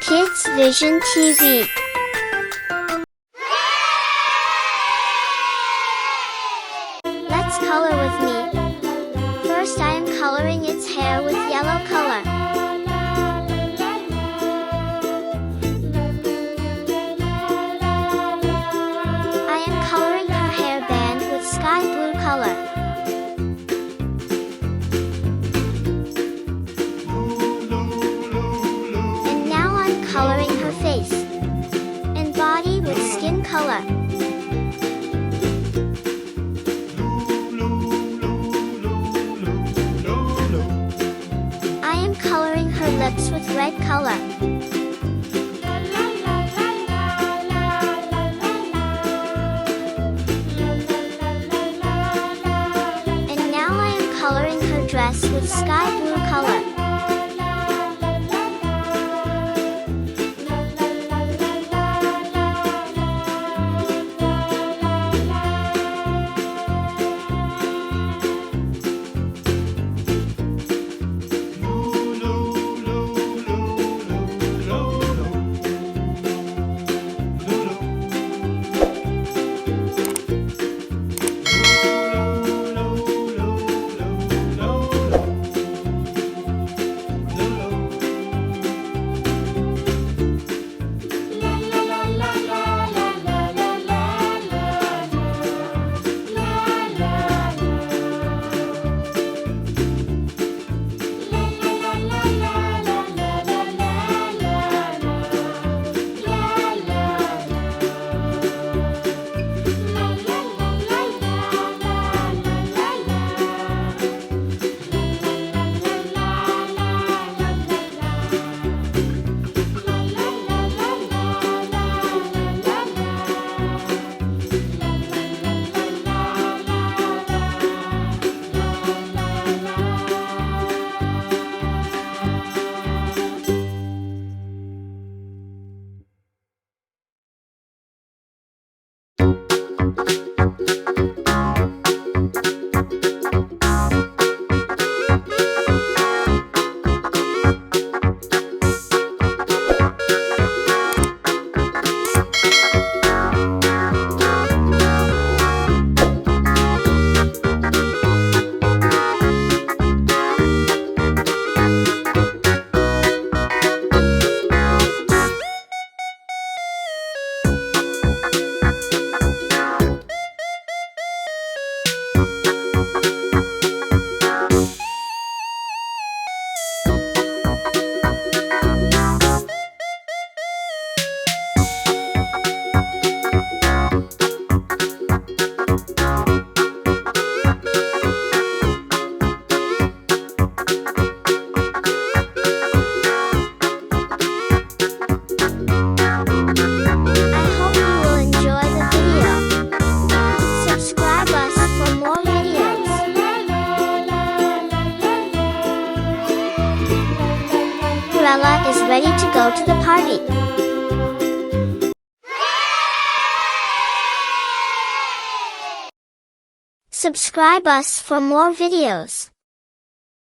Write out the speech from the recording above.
KidsVision TV. Let's color with me. First I am coloring its hair with yellow color. I am coloring her hairband with sky blue color. And now I'm coloring her face and body with skin color. I am coloring her lips with red color. And now I am coloring her dress with sky blue color. Cinderella is ready to go to the party. Subscribe us for more videos.